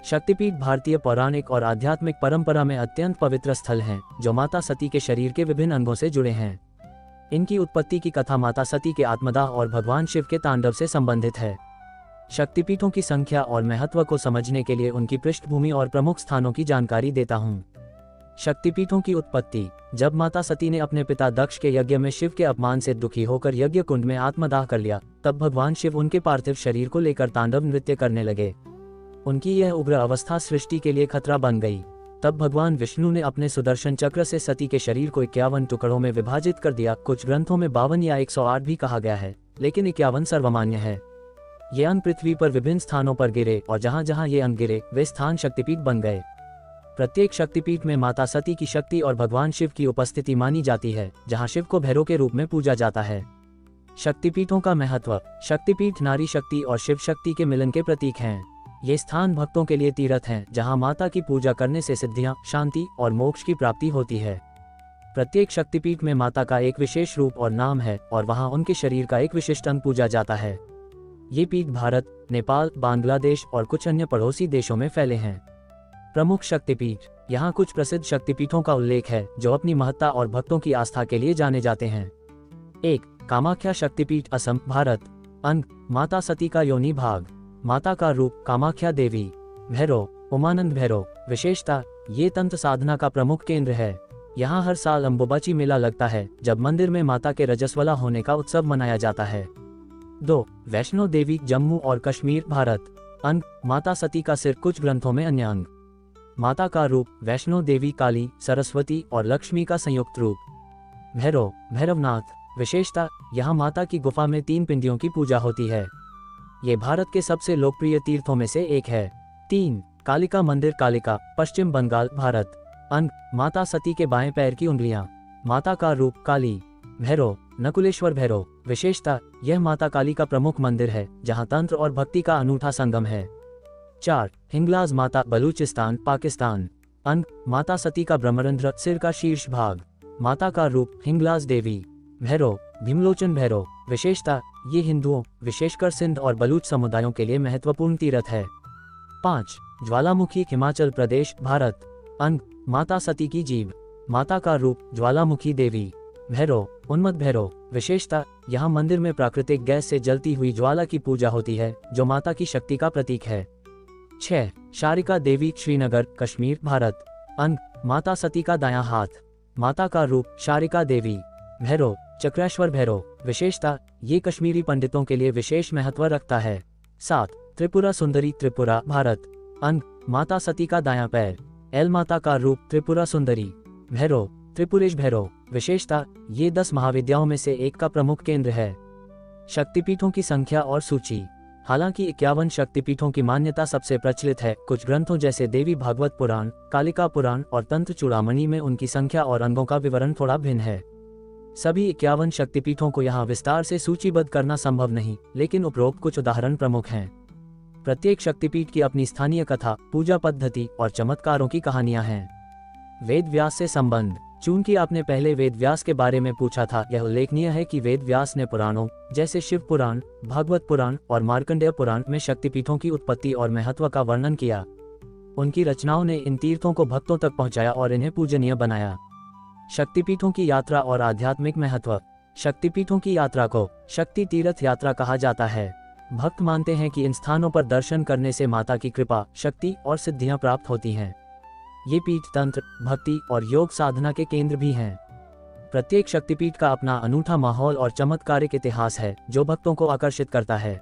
शक्तिपीठ भारतीय पौराणिक और आध्यात्मिक परंपरा में अत्यंत पवित्र स्थल हैं, जो माता सती के शरीर के विभिन्न अंगों से जुड़े हैं। इनकी उत्पत्ति की कथा माता सती के आत्मदाह और भगवान शिव के तांडव से संबंधित है। शक्तिपीठों की संख्या और महत्व को समझने के लिए उनकी पृष्ठभूमि और प्रमुख स्थानों की जानकारी देता हूँ। शक्तिपीठों की उत्पत्ति। जब माता सती ने अपने पिता दक्ष के यज्ञ में शिव के अपमान से दुखी होकर यज्ञ कुंड में आत्मदाह कर लिया, तब भगवान शिव उनके पार्थिव शरीर को लेकर तांडव नृत्य करने लगे। उनकी यह उग्र अवस्था सृष्टि के लिए खतरा बन गई। तब भगवान विष्णु ने अपने सुदर्शन चक्र से सती के शरीर को 51 टुकड़ों में विभाजित कर दिया। कुछ ग्रंथों में 52 या 108 भी कहा गया है, लेकिन 51 सर्वमान्य है। ये अंग पृथ्वी पर विभिन्न स्थानों पर गिरे और जहां जहां ये अंग गिरे वे स्थान शक्तिपीठ बन गए। प्रत्येक शक्तिपीठ में माता सती की शक्ति और भगवान शिव की उपस्थिति मानी जाती है, जहां शिव को भैरव के रूप में पूजा जाता है। शक्तिपीठों का महत्व। शक्तिपीठ नारी शक्ति और शिव शक्ति के मिलन के प्रतीक हैं। ये स्थान भक्तों के लिए तीर्थ हैं, जहां माता की पूजा करने से सिद्धियां, शांति और मोक्ष की प्राप्ति होती है। प्रत्येक शक्तिपीठ में माता का एक विशेष रूप और नाम है और वहां उनके शरीर का एक विशिष्ट अंग पूजा जाता है। ये पीठ भारत, नेपाल, बांग्लादेश और कुछ अन्य पड़ोसी देशों में फैले हैं। प्रमुख शक्तिपीठ। यहाँ कुछ प्रसिद्ध शक्तिपीठों का उल्लेख है, जो अपनी महत्ता और भक्तों की आस्था के लिए जाने जाते हैं। 1. कामाख्या शक्तिपीठ, असम, भारत। अंग। माता सती का योनि भाग। माता का रूप कामाख्या देवी। भैरव, उमानंद भैरव। विशेषता, ये तंत्र साधना का प्रमुख केंद्र है। यहाँ हर साल अंबुबाची मेला लगता है, जब मंदिर में माता के रजस्वला होने का उत्सव मनाया जाता है। 2. वैष्णो देवी, जम्मू और कश्मीर, भारत। अंग। माता सती का सिर, कुछ ग्रंथों में अन्य अंग। माता का रूप वैष्णो देवी काली, सरस्वती और लक्ष्मी का संयुक्त रूप। भैरव, भैरवनाथ। विशेषता, यहाँ माता की गुफा में 3 पिंडियों की पूजा होती है। ये भारत के सबसे लोकप्रिय तीर्थों में से एक है। 3. कालिका मंदिर, कालिका, पश्चिम बंगाल, भारत। अंग। माता सती के बाएं पैर की उंगलियां। माता का रूप काली। भैरव, नकुलेश्वर भैरव। विशेषता, यह माता काली का प्रमुख मंदिर है, जहां तंत्र और भक्ति का अनूठा संगम है। 4. हिंगलाज माता, बलूचिस्तान, पाकिस्तान। अंग। माता सती का ब्रह्मरंध्र, सिर का शीर्ष भाग। माता का रूप हिंगलाज देवी। भैरव, भीमलोचन भैरव। विशेषता, ये हिंदुओं, विशेषकर सिंध और बलूच समुदायों के लिए महत्वपूर्ण तीर्थ है। 5. ज्वालामुखी, हिमाचल प्रदेश, भारत। अंग। माता सती की जीभ। माता का रूप ज्वालामुखी देवी। भैरव, उन्मत्त भैरव। विशेषता, यहाँ मंदिर में प्राकृतिक गैस से जलती हुई ज्वाला की पूजा होती है, जो माता की शक्ति का प्रतीक है। 6. शारिका देवी, श्रीनगर, कश्मीर, भारत। अंग। माता सती का दायां हाथ। माता का रूप शारिका देवी। भैरव, चक्रेश्वर भैरव। विशेषता, ये कश्मीरी पंडितों के लिए विशेष महत्व रखता है। 7. त्रिपुरा सुंदरी, त्रिपुरा, भारत। अंग। माता सती का दायां पैर। एल माता का रूप त्रिपुरा सुंदरी। भैरव, त्रिपुरेश भैरव। विशेषता, ये 10 महाविद्याओं में से एक का प्रमुख केंद्र है। शक्तिपीठों की संख्या और सूची। हालांकि 51 शक्तिपीठों की मान्यता सबसे प्रचलित है, कुछ ग्रंथों जैसे देवी भागवत पुराण, कालिका पुराण और तंत्र चूड़ामणि में उनकी संख्या और अंगों का विवरण थोड़ा भिन्न है। सभी 51 शक्तिपीठों को यहाँ विस्तार से सूचीबद्ध करना संभव नहीं, लेकिन उपरोक्त कुछ उदाहरण प्रमुख हैं। प्रत्येक शक्तिपीठ की अपनी स्थानीय कथा, पूजा पद्धति और चमत्कारों की कहानियां हैं। वेद व्यास से संबंध। चूंकि आपने पहले वेद व्यास के बारे में पूछा था, यह उल्लेखनीय है कि वेद व्यास ने पुराणों जैसे शिव पुराण, भागवत पुराण और मार्कंडेय पुराण में शक्तिपीठों की उत्पत्ति और महत्व का वर्णन किया। उनकी रचनाओं ने इन तीर्थों को भक्तों तक पहुंचाया और इन्हें पूजनीय बनाया। शक्तिपीठों की यात्रा और आध्यात्मिक महत्व। शक्तिपीठों की यात्रा को शक्ति तीर्थ यात्रा कहा जाता है। भक्त मानते हैं कि इन स्थानों पर दर्शन करने से माता की कृपा, शक्ति और सिद्धियां प्राप्त होती हैं। ये पीठ तंत्र, भक्ति और योग साधना के केंद्र भी हैं। प्रत्येक शक्तिपीठ का अपना अनूठा माहौल और चमत्कारिक इतिहास है, जो भक्तों को आकर्षित करता है।